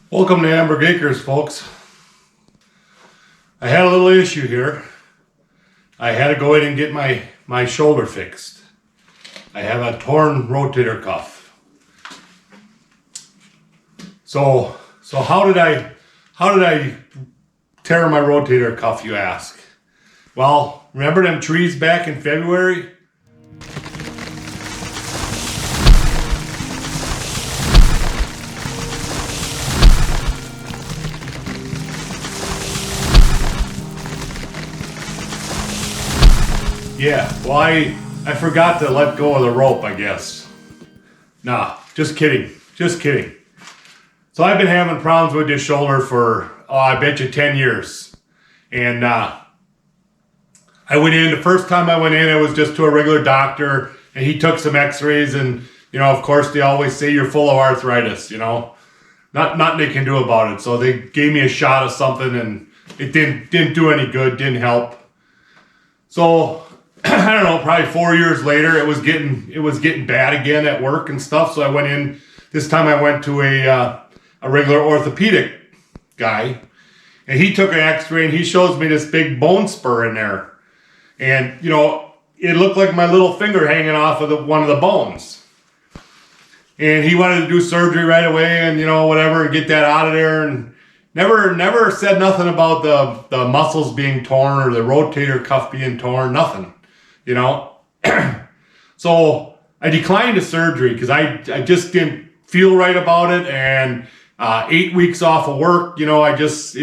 Welcome to Amberg Acres, folks. I had a little issue here. I had to go in and get my shoulder fixed. I have a torn rotator cuff. So how did I tear my rotator cuff, you ask? Well, remember them trees back in February? Yeah, well, I forgot to let go of the rope, I guess. Nah, just kidding. So I've been having problems with this shoulder for, I bet you 10 years. And I went in, the first time I went in, it was just to a regular doctor, and he took some x-rays, and, you know, of course, they always say you're full of arthritis, you know. Nothing they can do about it. So they gave me a shot of something, and it didn't do any good, didn't help. So I don't know, probably 4 years later, it was getting bad again at work and stuff. So I went in. This time I went to a regular orthopedic guy, and he took an X-ray and he shows me this big bone spur in there, and you know, it looked like my little finger hanging off of one of the bones. And he wanted to do surgery right away, and you know, whatever, and get that out of there, and never said nothing about the muscles being torn or the rotator cuff being torn, nothing. You know, so I declined the surgery because I just didn't feel right about it, and 8 weeks off of work, you know, it just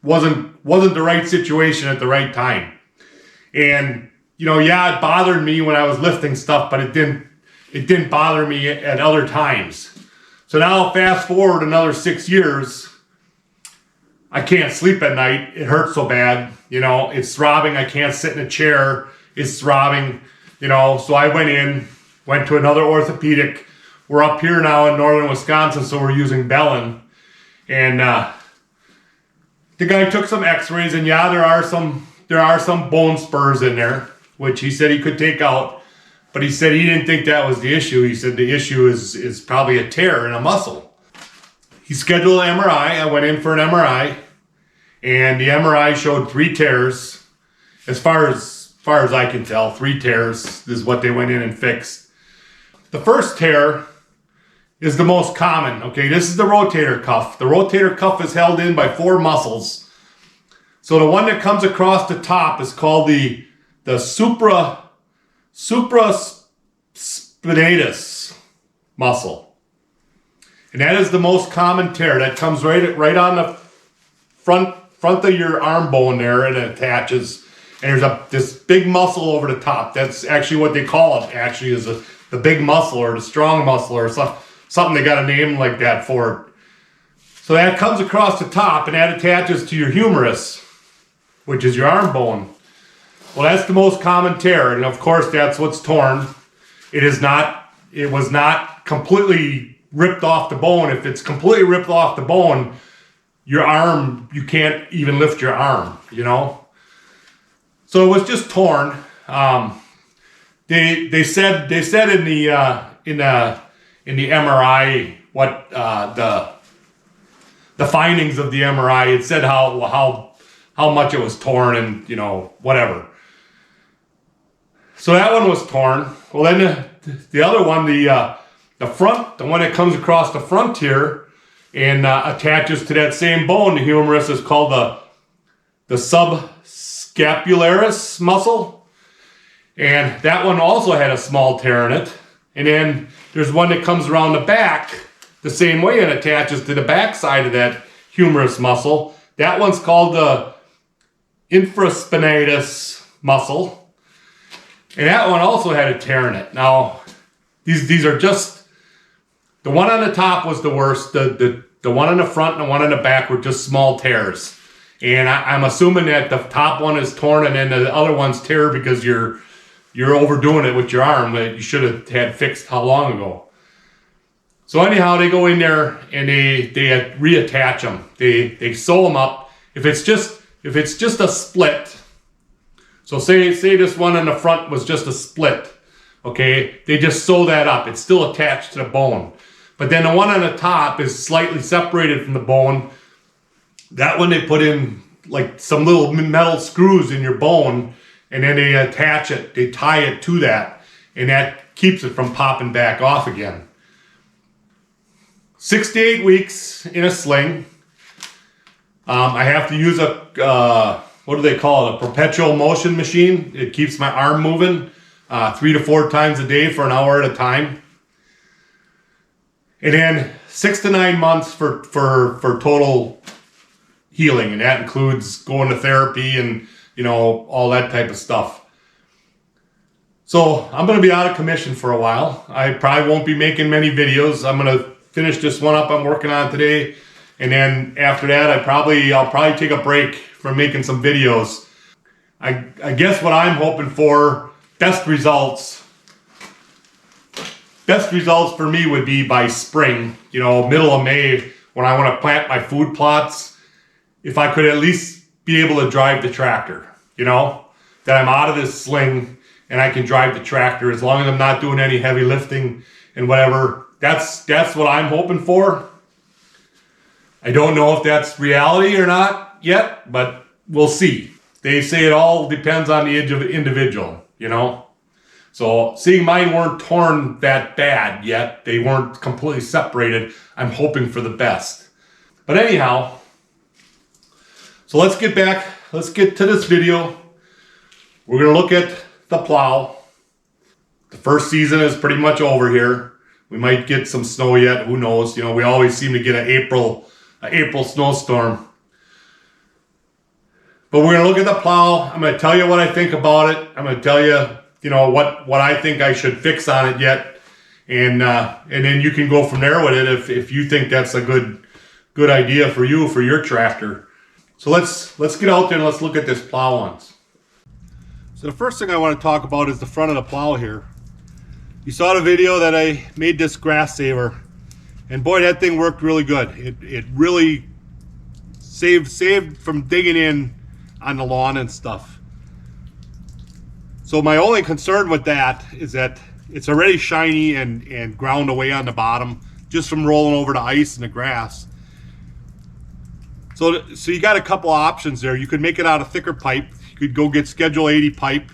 wasn't the right situation at the right time. And you know, yeah, it bothered me when I was lifting stuff, but it didn't bother me at other times. So now fast forward another 6 years, I can't sleep at night. It hurts so bad, you know, it's throbbing. I can't sit in a chair. It's throbbing, you know. So I went to another orthopedic. We're up here now in northern Wisconsin, so we're using Bellin. And the guy took some x-rays, and yeah, there are some bone spurs in there, which he said he could take out. But he said he didn't think that was the issue. He said the issue is probably a tear in a muscle. He scheduled an MRI. I went in for an MRI, and the MRI showed 3 tears. As far as I can tell, 3 tears. This is what they went in and fixed. The first tear is the most common. Okay, this is the rotator cuff. The rotator cuff is held in by 4 muscles. So the one that comes across the top is called the supraspinatus muscle. And that is the most common tear. That comes right on the front of your arm bone there, and it attaches. And there's this big muscle over the top. That's actually what they call it, actually, is the big muscle or the strong muscle or something. They got a name like that for it. So that comes across the top, and that attaches to your humerus, which is your arm bone. Well, that's the most common tear, and of course that's what's torn. It was not completely ripped off the bone. If it's completely ripped off the bone, your arm, you can't even lift your arm, you know. So it was just torn. They said in the MRI what the findings of the MRI. It said how much it was torn, and you know, whatever. So that one was torn. Well, then the other one, the front, the one that comes across the front here and attaches to that same bone, the humerus, is called the subscapularis muscle. And that one also had a small tear in it. And then there's one that comes around the back the same way and attaches to the back side of that humerus muscle. That one's called the infraspinatus muscle. And that one also had a tear in it. Now, these are just, the one on the top was the worst. The one on the front and the one on the back were just small tears. And I'm assuming that the top one is torn and then the other one's tear because you're overdoing it with your arm that you should have had fixed how long ago. So anyhow, they go in there and they reattach them. They sew them up. If it's just a split, so say this one on the front was just a split, okay? They just sew that up. It's still attached to the bone. But then the one on the top is slightly separated from the bone. That one they put in like some little metal screws in your bone, and then they attach it, they tie it to that, and that keeps it from popping back off again. 6 to 8 weeks in a sling. I have to use a, what do they call it? A perpetual motion machine. It keeps my arm moving 3 to 4 times a day for an hour at a time. And then 6 to 9 months for total healing. And that includes going to therapy and, you know, all that type of stuff. So I'm going to be out of commission for a while. I probably won't be making many videos. I'm going to finish this one up I'm working on today. And then after that, I'll probably take a break from making some videos. I guess what I'm hoping for, best results for me would be by spring, you know, middle of May, when I want to plant my food plots. If I could at least be able to drive the tractor, you know, that I'm out of this sling and I can drive the tractor as long as I'm not doing any heavy lifting and whatever. That's what I'm hoping for. I don't know if that's reality or not yet, but we'll see. They say it all depends on the individual, you know. So seeing mine weren't torn that bad yet, they weren't completely separated, I'm hoping for the best. But anyhow, so let's get to this video. We're going to look at the plow. The first season is pretty much over here. We might get some snow yet, who knows. You know, we always seem to get an April snowstorm. But we're going to look at the plow. I'm going to tell you what I think about it. I'm going to tell you, you know, what I think I should fix on it yet. And then you can go from there with it if you think that's a good idea for you, for your tractor. So let's get out there and let's look at this plow once. So the first thing I want to talk about is the front of the plow here. You saw the video that I made this grass saver, and boy, that thing worked really good. It really saved from digging in on the lawn and stuff. So my only concern with that is that it's already shiny and ground away on the bottom just from rolling over the ice and the grass. So you got a couple options there. You could make it out of thicker pipe. You could go get Schedule 80 pipe,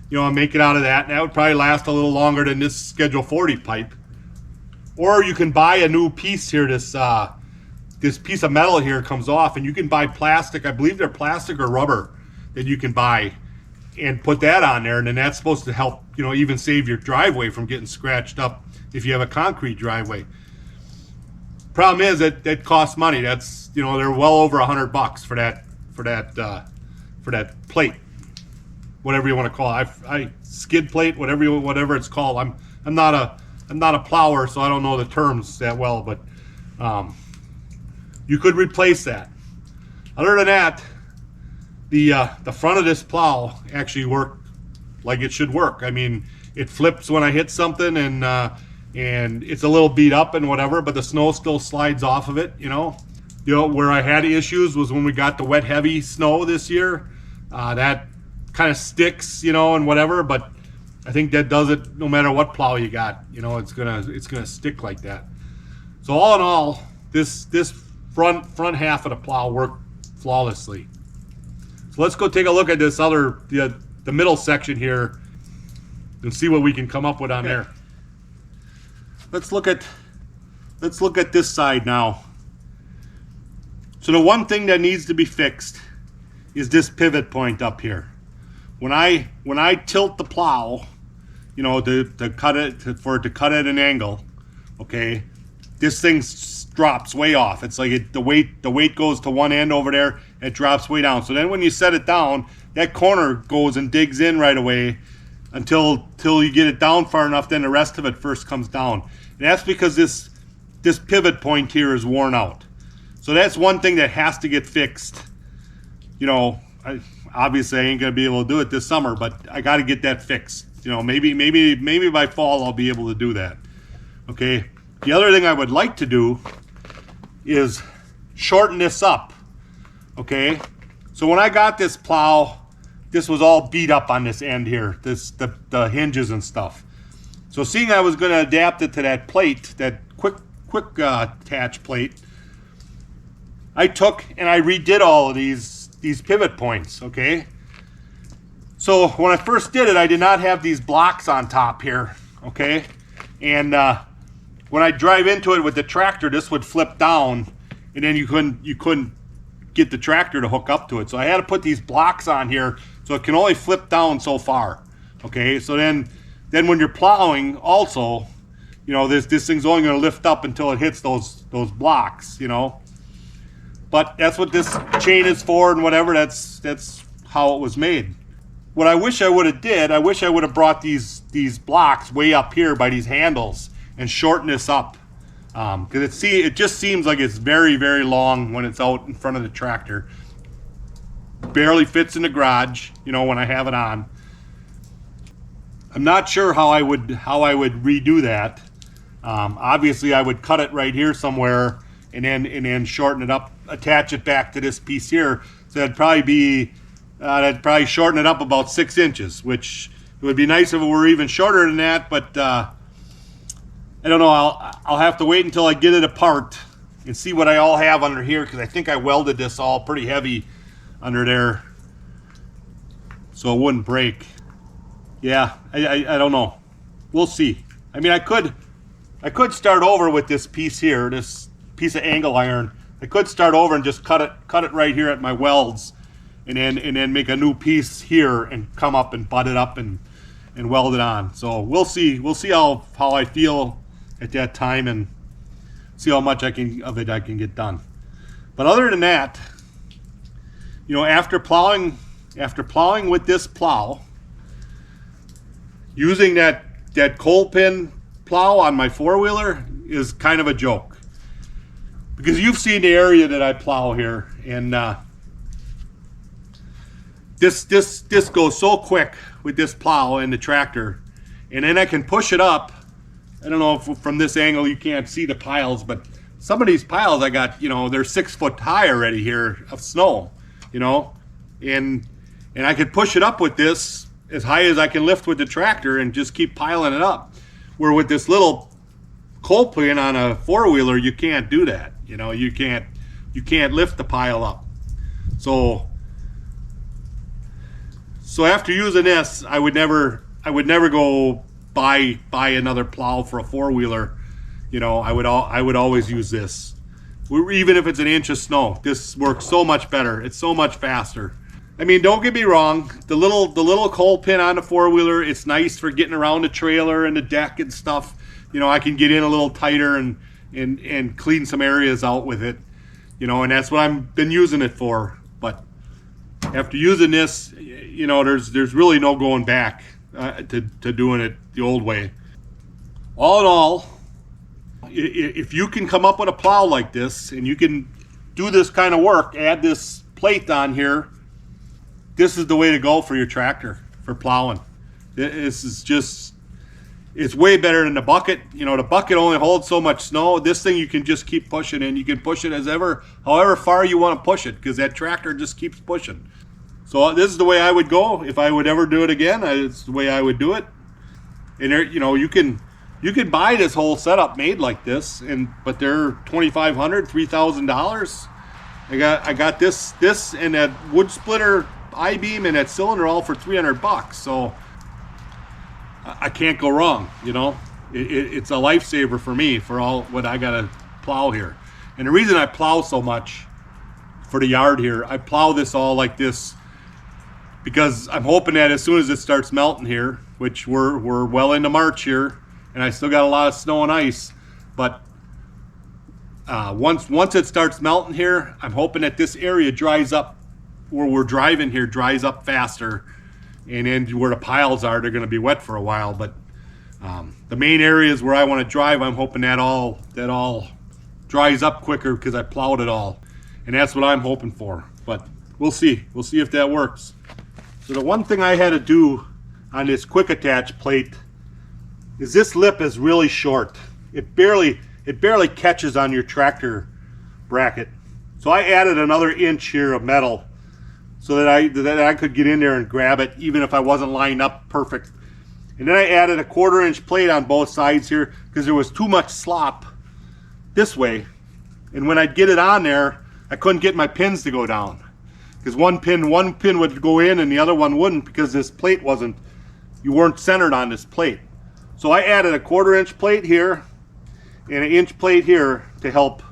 you know, and make it out of that. And that would probably last a little longer than this Schedule 40 pipe. Or you can buy a new piece here. This piece of metal here comes off, and you can buy plastic. I believe they're plastic or rubber that you can buy and put that on there. And then that's supposed to help, you know, even save your driveway from getting scratched up if you have a concrete driveway. Problem is that costs money. That's, you know, they're well over $100 for that plate, whatever you want to call it. I skid plate, whatever it's called. I'm not a plower, so I don't know the terms that well, but you could replace that. Other than that, the front of this plow actually worked like it should work. I mean, it flips when I hit something, and it's a little beat up and whatever, but the snow still slides off of it, you know. Where I had issues was when we got the wet, heavy snow this year. That kind of sticks, you know, and whatever, but I think that does it no matter what plow you got. You know, it's gonna stick like that. So all in all, this front half of the plow worked flawlessly. So let's go take a look at this the middle section here and see what we can come up with on there. Let's look at this side now. So the one thing that needs to be fixed is this pivot point up here. When I tilt the plow, you know, to cut it, for it to cut at an angle, okay, this thing drops way off. It's like the weight goes to one end over there, it drops way down. So then when you set it down, that corner goes and digs in right away until you get it down far enough, then the rest of it first comes down. And that's because this pivot point here is worn out. So that's one thing that has to get fixed. You know, obviously I ain't gonna be able to do it this summer, but I got to get that fixed. You know, maybe by fall I'll be able to do that. Okay. The other thing I would like to do is shorten this up. Okay. So when I got this plow, this was all beat up on this end here, the hinges and stuff. So seeing I was going to adapt it to that plate, that quick attach plate, I took and I redid all of these pivot points. Okay. So when I first did it, I did not have these blocks on top here. Okay. And when I drive into it with the tractor, this would flip down, and then you couldn't get the tractor to hook up to it. So I had to put these blocks on here, so it can only flip down so far. Okay, so then when you're plowing, also, you know, this thing's only going to lift up until it hits those blocks, you know. But that's what this chain is for, and whatever. That's how it was made. What I wish I would have did, I wish I would have brought these blocks way up here by these handles and shorten this up, because it just seems like it's very, very long when it's out in front of the tractor. Barely fits in the garage, you know, when I have it on. I'm not sure how I would redo that. Obviously, I would cut it right here somewhere and then shorten it up, attach it back to this piece here. So that'd probably shorten it up about 6 inches, which it would be nice if it were even shorter than that, but I don't know. I'll have to wait until I get it apart and see what I all have under here, because I think I welded this all pretty heavy under there so it wouldn't break. Yeah, I don't know. We'll see. I mean, I could start over with this piece here, this piece of angle iron. I could start over and just cut it right here at my welds, and then make a new piece here and come up and butt it up and weld it on. So we'll see how I feel at that time, and see how much I can get done. But other than that, you know, after plowing with this plow, using that coal pin plow on my four-wheeler is kind of a joke, because you've seen the area that I plow here, and this goes so quick with this plow and the tractor, and then I can push it up. I don't know if from this angle you can't see the piles, but some of these piles I got, you know, they're 6 foot high already here of snow, you know, and I could push it up with this as high as I can lift with the tractor and just keep piling it up. Where with this little coal pin on a four-wheeler, you can't do that. You know, you can't lift the pile up. So after using this, I would never go buy another plow for a four-wheeler. You know, I would always use this. Even if it's an inch of snow, this works so much better. It's so much faster. I mean, don't get me wrong. The little coal pin on the four-wheeler, it's nice for getting around the trailer and the deck and stuff. You know, I can get in a little tighter and clean some areas out with it. You know, and that's what I've been using it for. But after using this, you know, there's really no going back to doing it the old way. All in all, if you can come up with a plow like this and you can do this kind of work, add this plate on here, this is the way to go for your tractor for plowing. This is just, it's way better than the bucket. You know, the bucket only holds so much snow. This thing you can just keep pushing, and you can push it however far you want to push it, because that tractor just keeps pushing. So this is the way I would go if I would ever do it again. It's the way I would do it. And there, you know, you can buy this whole setup made like this, but they're $2,500, $3,000. I got this and that wood splitter I-beam and that cylinder all for $300. So I can't go wrong. You know, it's a lifesaver for me for all what I gotta plow here. And the reason I plow so much for the yard here, I plow this all like this because I'm hoping that as soon as it starts melting here, which we're well into March here, and I still got a lot of snow and ice. But once it starts melting here, I'm hoping that this area dries up, where we're driving here dries up faster, and then where the piles are, they're going to be wet for a while. But the main areas where I want to drive, I'm hoping that all dries up quicker because I plowed it all, and that's what I'm hoping for. But we'll see if that works. So the one thing I had to do on this quick attach plate is this lip is really short. It barely catches on your tractor bracket. So I added another inch here of metal so that I could get in there and grab it even if I wasn't lined up perfect. And then I added a 1/4 inch plate on both sides here because there was too much slop this way. And when I'd get it on there, I couldn't get my pins to go down. Because one pin would go in and the other one wouldn't, because this plate you weren't centered on this plate. So I added a 1/4 inch plate here and an inch plate here to help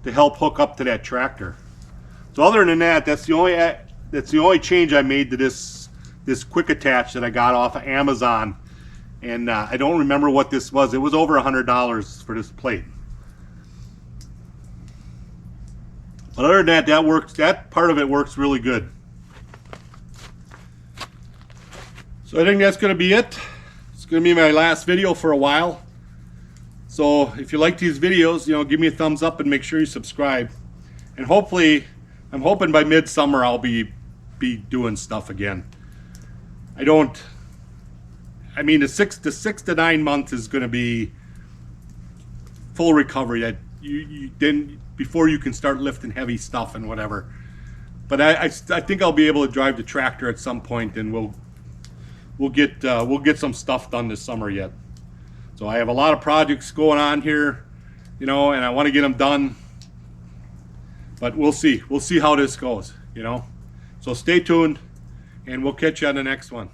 hook up to that tractor. So other than that, that's the only change I made to this quick attach that I got off of Amazon. And I don't remember what this was. It was over $100 for this plate. But other than that, that part of it works really good. So I think that's going to be it. It's going to be my last video for a while. So if you like these videos, give me a thumbs up and make sure you subscribe. And hopefully, I'm hoping by midsummer I'll be doing stuff again. The 6 to 9 months is going to be full recovery. That then before you can start lifting heavy stuff and whatever. But I think I'll be able to drive the tractor at some point, and we'll get some stuff done this summer yet. So I have a lot of projects going on here, and I want to get them done. But we'll see how this goes, So stay tuned, and we'll catch you on the next one.